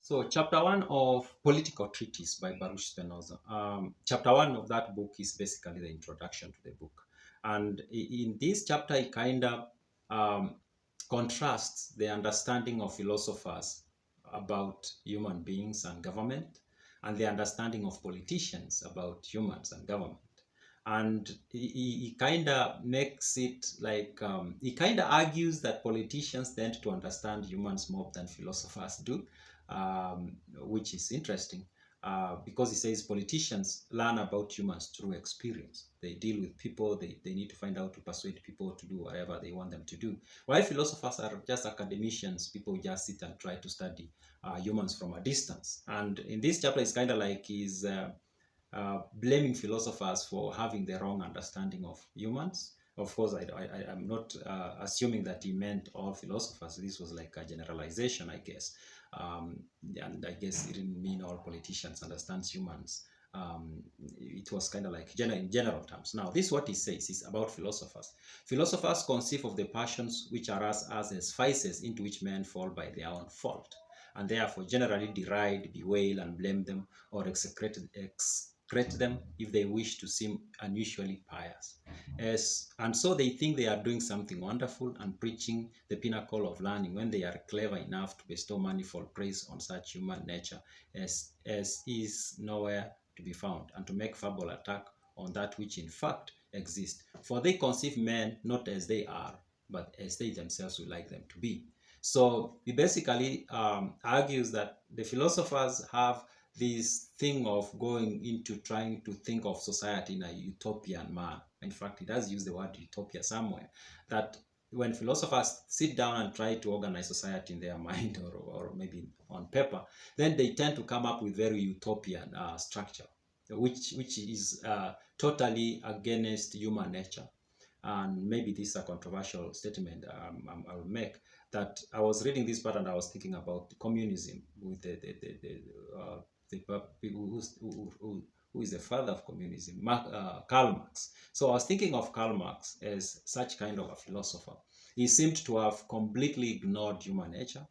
So, chapter one of Political Treatise by Baruch Spinoza. Chapter one of that book is basically the introduction to the book. And in this chapter, it kind of contrasts the understanding of philosophers about human beings and government and the understanding of politicians about humans and government. And he kind of makes it like, he kind of argues that politicians tend to understand humans more than philosophers do, which is interesting because he says politicians learn about humans through experience. They deal with people, they need to find out to persuade people to do whatever they want them to do. While philosophers are just academicians, people just sit and try to study humans from a distance. And in this chapter, it's kind of like he's blaming philosophers for having the wrong understanding of humans. Of course, I'm not assuming that he meant all philosophers. This was like a generalization, I guess. And I guess it didn't mean all politicians understand humans. It was kind of like in general terms. Now, this is what he says is about philosophers. Philosophers conceive of the passions which are as vices into which men fall by their own fault, and therefore generally deride, bewail, and blame them, or execrate them if they wish to seem unusually pious. And so they think they are doing something wonderful and preaching the pinnacle of learning when they are clever enough to bestow manifold praise on such human nature as is nowhere to be found, and to make verbal attack on that which in fact exists. For they conceive men not as they are, but as they themselves would like them to be. So he basically argues that the philosophers have this thing of going into trying to think of society in a utopian manner. In fact, he does use the word utopia somewhere, that when philosophers sit down and try to organize society in their mind or maybe on paper, then they tend to come up with very utopian structure, which is totally against human nature. And maybe this is a controversial statement I'll make, that I was reading this part and I was thinking about communism with who is the father of communism, Karl Marx. So I was thinking of Karl Marx as such kind of a philosopher. He seemed to have completely ignored human nature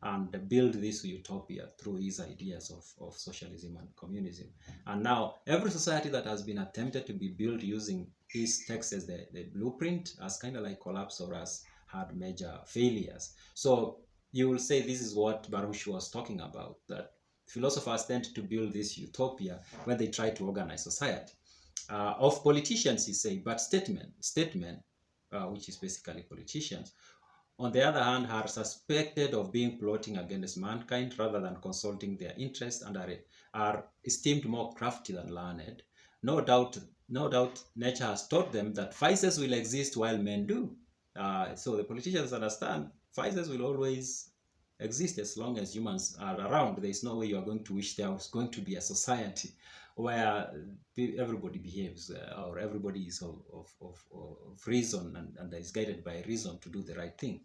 and build this utopia through his ideas of socialism and communism. And now every society that has been attempted to be built using his text as the blueprint has kind of like collapsed or has had major failures. So you will say this is what Baruch was talking about, that philosophers tend to build this utopia when they try to organize society. Of politicians, he say, but statesmen, which is basically politicians, on the other hand, are suspected of being plotting against mankind rather than consulting their interests, and are esteemed more crafty than learned. No doubt, nature has taught them that vices will exist while men do. So the politicians understand vices will always exist as long as humans are around. There is no way you are going to wish there was going to be a society where everybody behaves or everybody is of reason and is guided by reason to do the right thing.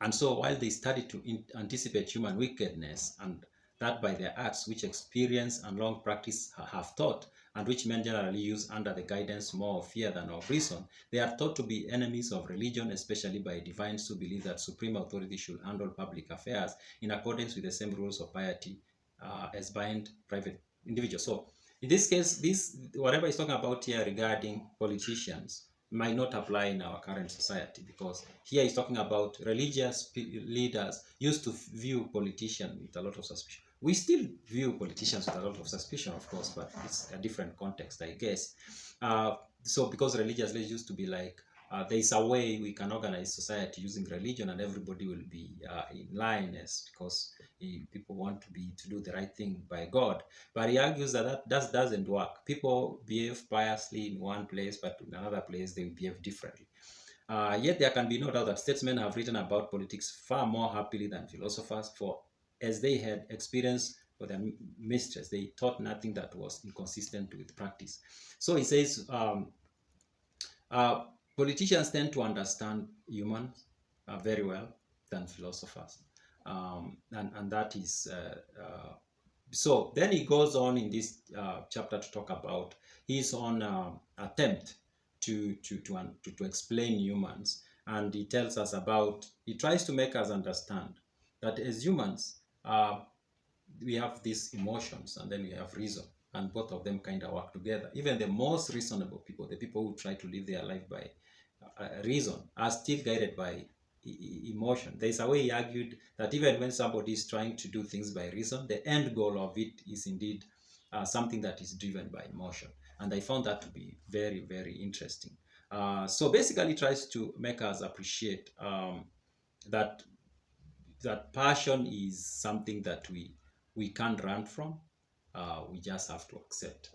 And so while they study to anticipate human wickedness, and that by their arts which experience and long practice have taught, and which men generally use under the guidance more of fear than of reason, they are thought to be enemies of religion, especially by divines who believe that supreme authority should handle public affairs in accordance with the same rules of piety as bind private individuals. So in this case, this whatever he's talking about here regarding politicians might not apply in our current society, because here he's talking about religious leaders used to view politicians with a lot of suspicion. We still view politicians with a lot of suspicion, of course, but it's a different context, I guess. So because religious leaders used to be like, there is a way we can organize society using religion and everybody will be in line, because people want to do the right thing by God. But he argues that doesn't work. People behave piously in one place, but in another place they behave differently. Yet there can be no doubt that statesmen have written about politics far more happily than philosophers, for as they had experience for their mistress, they taught nothing that was inconsistent with practice. So he says, politicians tend to understand humans very well than philosophers. And that is so then he goes on in this chapter to talk about his own attempt to explain humans, and he tells us about, he tries to make us understand that as humans, we have these emotions and then we have reason, and both of them kind of work together. Even the most reasonable people, the people who try to live their life by reason, are still guided by emotion. There's a way he argued that even when somebody is trying to do things by reason, the end goal of it is indeed something that is driven by emotion. And I found that to be very, very interesting. So basically, it tries to make us appreciate that passion is something that we can't run from. We just have to accept.